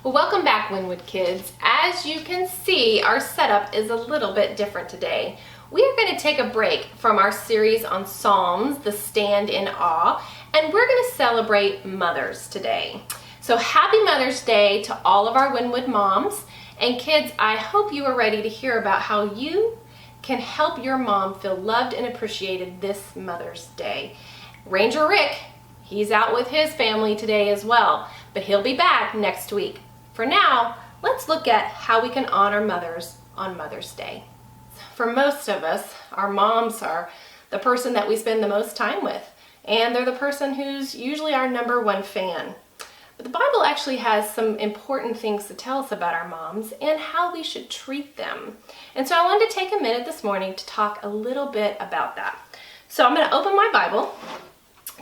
Well, welcome back, Winwood kids. As you can see, our setup is a little bit different today. We are going to take a break from our series on Psalms, the Stand in Awe, and we're going to celebrate mothers today. So happy Mother's Day to all of our Winwood moms. And kids, I hope you are ready to hear about how you can help your mom feel loved and appreciated this Mother's Day. Ranger Rick, he's out with his family today as well, but he'll be back next week. For now, let's look at how we can honor mothers on Mother's Day. For most of us, our moms are the person that we spend the most time with, and they're the person who's usually our number one fan. But the Bible actually has some important things to tell us about our moms and how we should treat them. And so I wanted to take a minute this morning to talk a little bit about that. So I'm going to open my Bible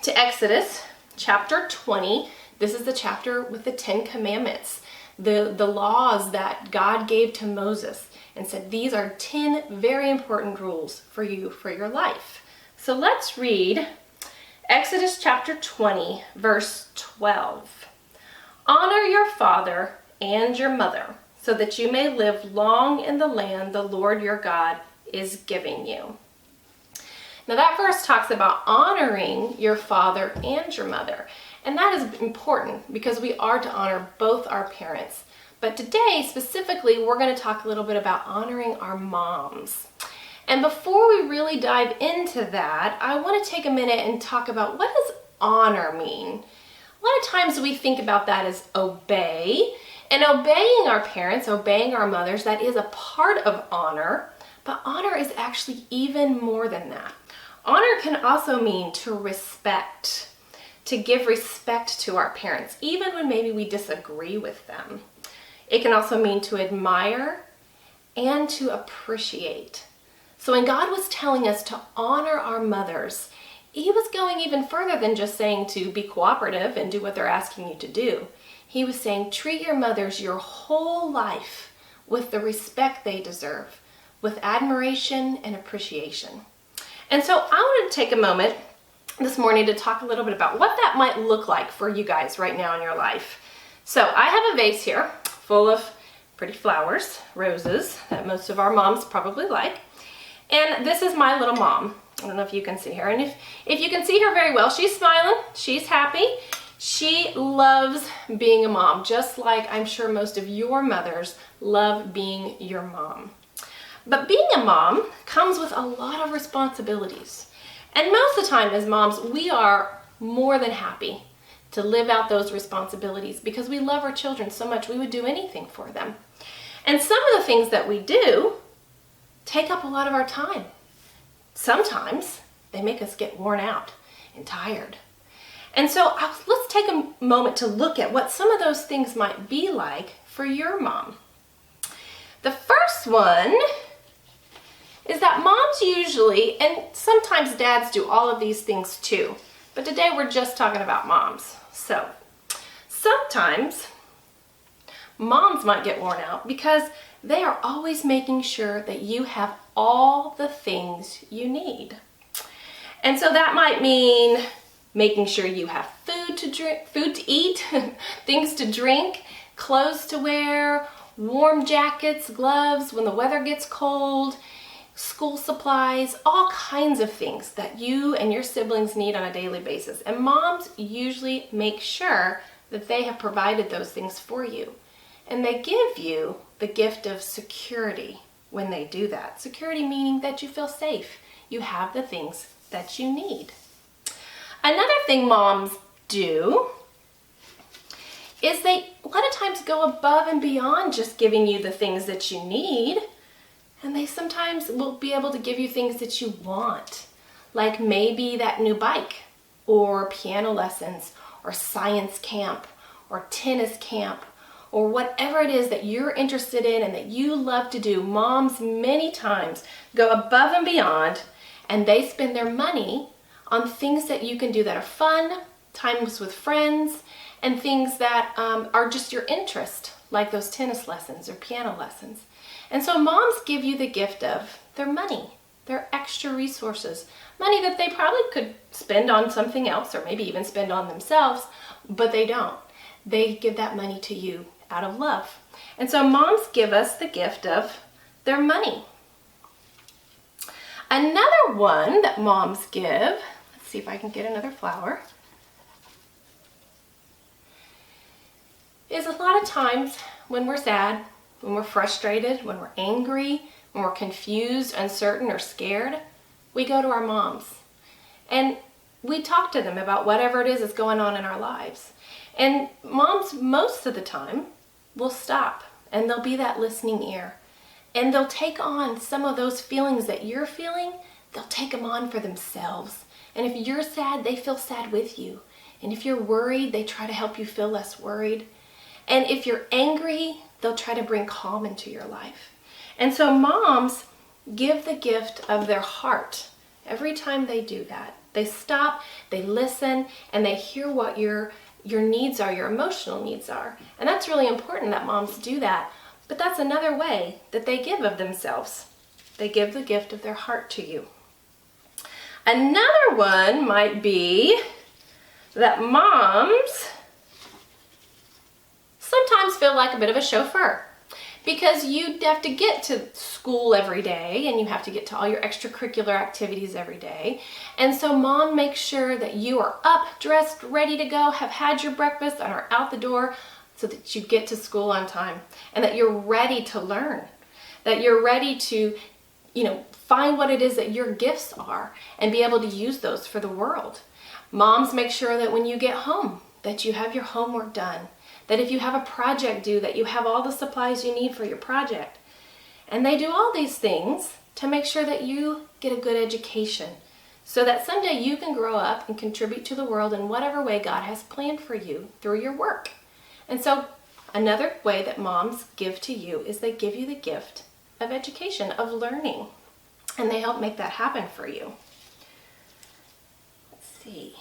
to Exodus chapter 20. This is the chapter with the 10 Commandments, the laws that God gave to Moses and said these are 10 very important rules for you for your life. So let's read Exodus chapter 20, verse 12. Honor your father and your mother so that you may live long in the land the Lord your God is giving you. Now that verse talks about honoring your father and your mother. And that is important because we are to honor both our parents. But today, specifically, we're going to talk a little bit about honoring our moms. And before we really dive into that, I want to take a minute and talk about what does honor mean? A lot of times we think about that as obey. And obeying our parents, obeying our mothers, that is a part of honor. But honor is actually even more than that. Honor can also mean to respect, to give respect to our parents, even when maybe we disagree with them. It can also mean to admire and to appreciate. So when God was telling us to honor our mothers, he was going even further than just saying to be cooperative and do what they're asking you to do. He was saying treat your mothers your whole life with the respect they deserve, with admiration and appreciation. And so I wanted to take a moment this morning to talk a little bit about what that might look like for you guys right now in your life. So I have a vase here full of pretty flowers, roses, that most of our moms probably like. And this is my little mom. I don't know if you can see her. And if you can see her very well, she's smiling, she's happy. She loves being a mom, just like I'm sure most of your mothers love being your mom. But being a mom comes with a lot of responsibilities. And most of the time as moms, we are more than happy to live out those responsibilities because we love our children so much we would do anything for them. And some of the things that we do take up a lot of our time. Sometimes they make us get worn out and tired. And so let's take a moment to look at what some of those things might be like for your mom. The first one is that moms usually, and sometimes dads do all of these things too, but today we're just talking about moms. So sometimes moms might get worn out because they are always making sure that you have all the things you need. And so that might mean making sure you have food to eat, things to drink, clothes to wear, warm jackets, gloves when the weather gets cold, school supplies, all kinds of things that you and your siblings need on a daily basis. And moms usually make sure that they have provided those things for you. And they give you the gift of security when they do that. Security meaning that you feel safe. You have the things that you need. Another thing moms do is they a lot of times go above and beyond just giving you the things that you need. And they sometimes will be able to give you things that you want, like maybe that new bike or piano lessons or science camp or tennis camp or whatever it is that you're interested in and that you love to do. Moms many times go above and beyond and they spend their money on things that you can do that are fun, times with friends, and things that are just your interest, like those tennis lessons or piano lessons. And so moms give you the gift of their money, their extra resources, money that they probably could spend on something else or maybe even spend on themselves, but they don't. They give that money to you out of love. And so moms give us the gift of their money. Another one that moms give, let's see if I can get another flower, is a lot of times when we're sad, when we're frustrated, when we're angry, when we're confused, uncertain, or scared, we go to our moms. And we talk to them about whatever it is that's going on in our lives. And moms, most of the time, will stop and they'll be that listening ear. And they'll take on some of those feelings that you're feeling, they'll take them on for themselves. And if you're sad, they feel sad with you. And if you're worried, they try to help you feel less worried. And if you're angry, they'll try to bring calm into your life. And so moms give the gift of their heart every time they do that. They stop, they listen, and they hear what your needs are, your emotional needs are. And that's really important that moms do that. But that's another way that they give of themselves. They give the gift of their heart to you. Another one might be that moms sometimes feel like a bit of a chauffeur, because you have to get to school every day and you have to get to all your extracurricular activities every day. And so mom makes sure that you are up, dressed, ready to go, have had your breakfast, and are out the door so that you get to school on time, and that you're ready to learn, that you're ready to, find what it is that your gifts are and be able to use those for the world. Moms make sure that when you get home, that you have your homework done, that if you have a project due, that you have all the supplies you need for your project. And they do all these things to make sure that you get a good education, so that someday you can grow up and contribute to the world in whatever way God has planned for you through your work. And so another way that moms give to you is they give you the gift of education, of learning, and they help make that happen for you. Let's see.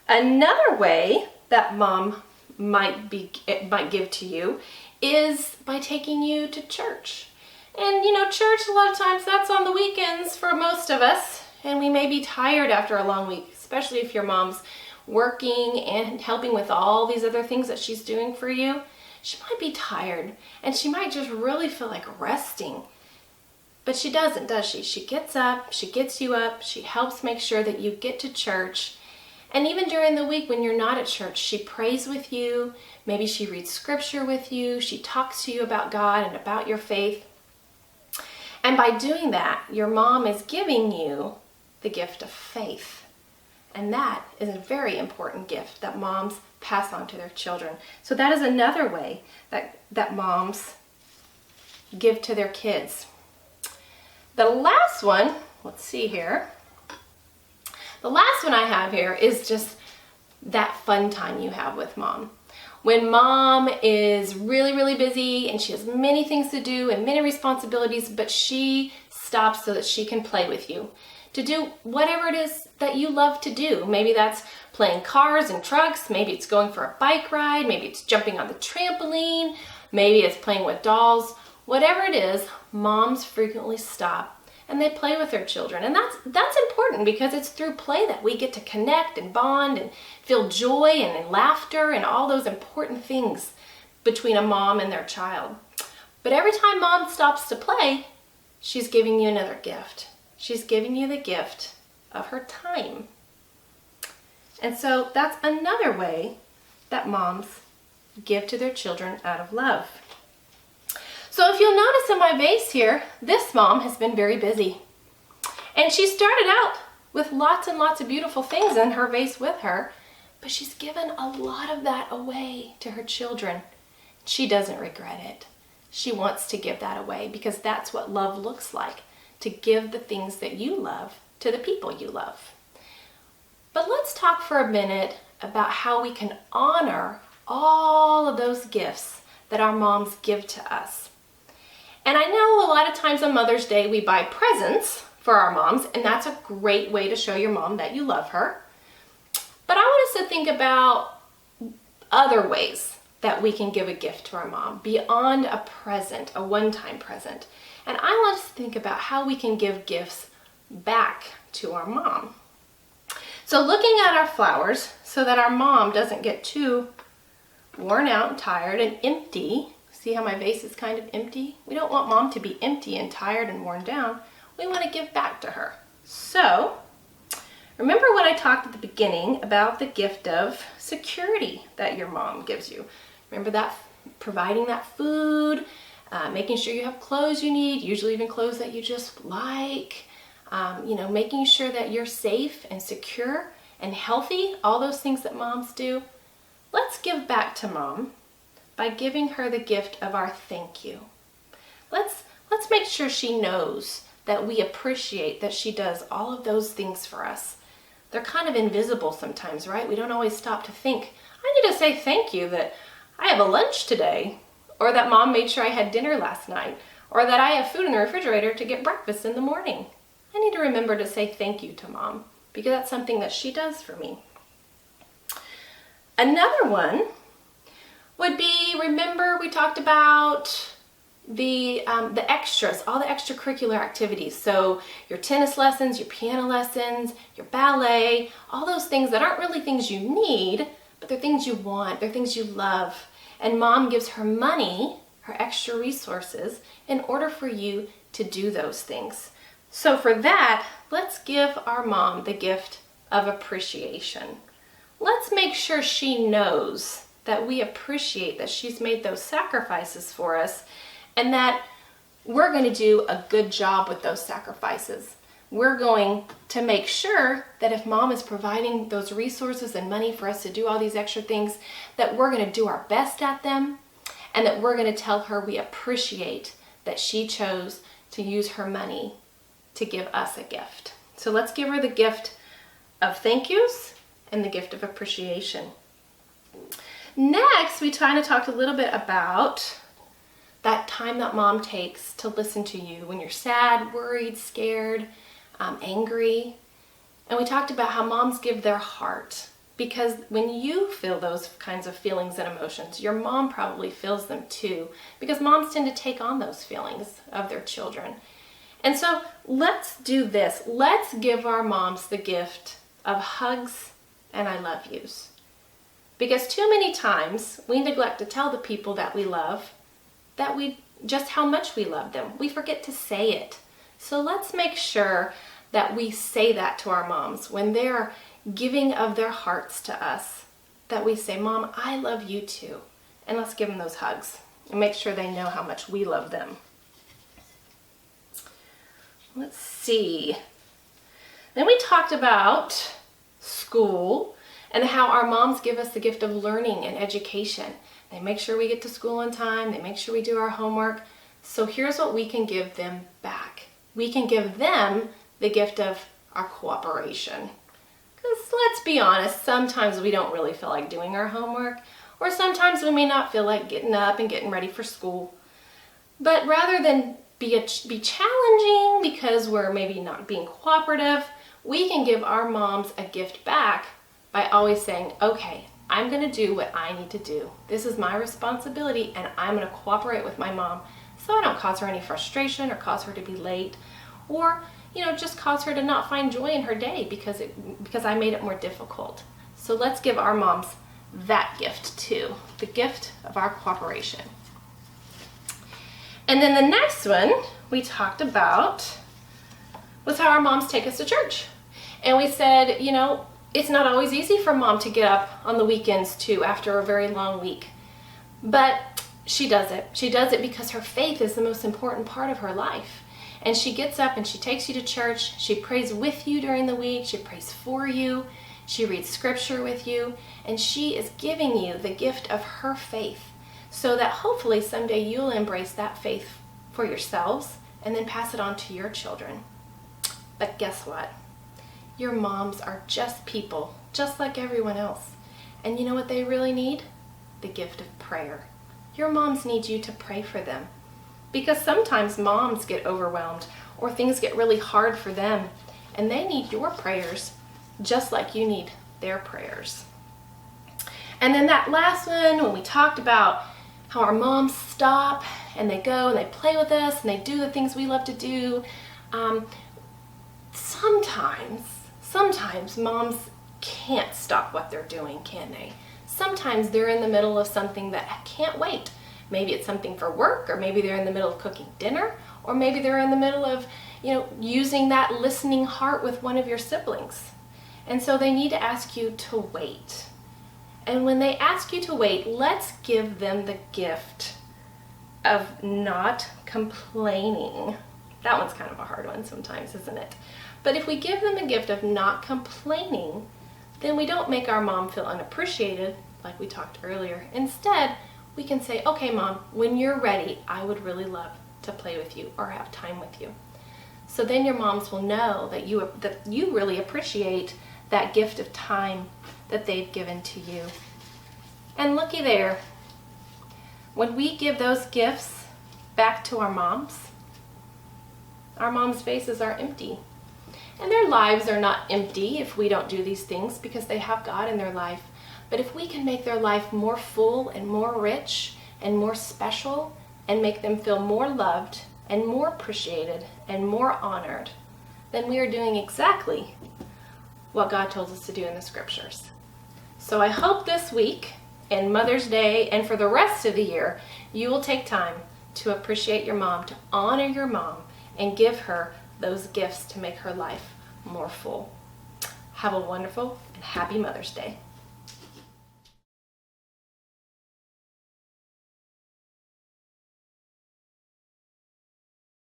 Another way that mom might give to you is by taking you to church. And church, a lot of times that's on the weekends for most of us, and we may be tired after a long week, especially if your mom's working and helping with all these other things that she's doing for you. She might be tired and she might just really feel like resting. But she doesn't, does she? She gets up, she gets you up, she helps make sure that you get to church. And even during the week when you're not at church, she prays with you. Maybe she reads scripture with you. She talks to you about God and about your faith. And by doing that, your mom is giving you the gift of faith. And that is a very important gift that moms pass on to their children. So that is another way that moms give to their kids. The last one, let's see here. The last one I have here is just that fun time you have with mom. When mom is really, really busy and she has many things to do and many responsibilities, but she stops so that she can play with you, to do whatever it is that you love to do. Maybe that's playing cars and trucks, maybe it's going for a bike ride, maybe it's jumping on the trampoline, maybe it's playing with dolls. Whatever it is, moms frequently stop and they play with their children. And that's important, because it's through play that we get to connect and bond and feel joy and laughter and all those important things between a mom and their child. But every time mom stops to play, she's giving you another gift. She's giving you the gift of her time. And so that's another way that moms give to their children out of love. So if you'll notice in my vase here, this mom has been very busy. And she started out with lots and lots of beautiful things in her vase with her, but she's given a lot of that away to her children. She doesn't regret it. She wants to give that away, because that's what love looks like, to give the things that you love to the people you love. But let's talk for a minute about how we can honor all of those gifts that our moms give to us. And I know a lot of times on Mother's Day we buy presents for our moms, and that's a great way to show your mom that you love her. But I want us to think about other ways that we can give a gift to our mom beyond a present, a one-time present. And I want us to think about how we can give gifts back to our mom. So looking at our flowers so that our mom doesn't get too worn out and tired and empty. See how my vase is kind of empty? We don't want mom to be empty and tired and worn down. We want to give back to her. So remember when I talked at the beginning about the gift of security that your mom gives you. Remember that, providing that food, making sure you have clothes you need, usually even clothes that you just like, making sure that you're safe and secure and healthy, all those things that moms do. Let's give back to mom by giving her the gift of our thank you. Let's make sure she knows that we appreciate that she does all of those things for us. They're kind of invisible sometimes, right? We don't always stop to think, I need to say thank you that I have a lunch today, or that mom made sure I had dinner last night, or that I have food in the refrigerator to get breakfast in the morning. I need to remember to say thank you to mom because that's something that she does for me. Another one would be, remember we talked about the extras, all the extracurricular activities. So your tennis lessons, your piano lessons, your ballet, all those things that aren't really things you need, but they're things you want, they're things you love. And mom gives her money, her extra resources, in order for you to do those things. So for that, let's give our mom the gift of appreciation. Let's make sure she knows that we appreciate that she's made those sacrifices for us and that we're going to do a good job with those sacrifices. We're going to make sure that if mom is providing those resources and money for us to do all these extra things, that we're going to do our best at them and that we're going to tell her we appreciate that she chose to use her money to give us a gift. So let's give her the gift of thank yous and the gift of appreciation. Next, we kind of talked a little bit about that time that mom takes to listen to you when you're sad, worried, scared, angry. And we talked about how moms give their heart, because when you feel those kinds of feelings and emotions, your mom probably feels them too, because moms tend to take on those feelings of their children. And so let's do this. Let's give our moms the gift of hugs and I love yous. Because too many times we neglect to tell the people that we love just how much we love them. We forget to say it. So let's make sure that we say that to our moms when they're giving of their hearts to us, that we say, Mom, I love you too. And let's give them those hugs and make sure they know how much we love them. Let's see. Then we talked about school and how our moms give us the gift of learning and education. They make sure we get to school on time. They make sure we do our homework. So here's what we can give them back. We can give them the gift of our cooperation. Because let's be honest, sometimes we don't really feel like doing our homework, or sometimes we may not feel like getting up and getting ready for school. But rather than be challenging because we're maybe not being cooperative, we can give our moms a gift back by always saying, okay, I'm going to do what I need to do. This is my responsibility and I'm going to cooperate with my mom so I don't cause her any frustration or cause her to be late or, just cause her to not find joy in her day because I made it more difficult. So let's give our moms that gift too, the gift of our cooperation. And then the next one we talked about was how our moms take us to church. And we said, it's not always easy for mom to get up on the weekends too after a very long week. But she does it. She does it because her faith is the most important part of her life. And she gets up and she takes you to church. She prays with you during the week. She prays for you. She reads scripture with you. And she is giving you the gift of her faith so that hopefully someday you'll embrace that faith for yourselves and then pass it on to your children. But guess what? Your moms are just people, just like everyone else. And you know what they really need? The gift of prayer. Your moms need you to pray for them. Because sometimes moms get overwhelmed or things get really hard for them. And they need your prayers just like you need their prayers. And then that last one, when we talked about how our moms stop and they go and they play with us and they do the things we love to do. Sometimes moms can't stop what they're doing, can they? Sometimes they're in the middle of something that can't wait. Maybe it's something for work, or maybe they're in the middle of cooking dinner, or maybe they're in the middle of, using that listening heart with one of your siblings. And so they need to ask you to wait. And when they ask you to wait, let's give them the gift of not complaining. That one's kind of a hard one sometimes, isn't it? But if we give them the gift of not complaining, then we don't make our mom feel unappreciated, like we talked earlier. Instead, we can say, okay, Mom, when you're ready, I would really love to play with you or have time with you. So then your moms will know that you really appreciate that gift of time that they've given to you. And looky there, when we give those gifts back to our moms faces are empty. And their lives are not empty if we don't do these things, because they have God in their life. But if we can make their life more full and more rich and more special, and make them feel more loved and more appreciated and more honored, then we are doing exactly what God told us to do in the scriptures. So I hope this week and Mother's Day and for the rest of the year, you will take time to appreciate your mom, to honor your mom, and give her those gifts to make her life more full. Have a wonderful and happy Mother's Day.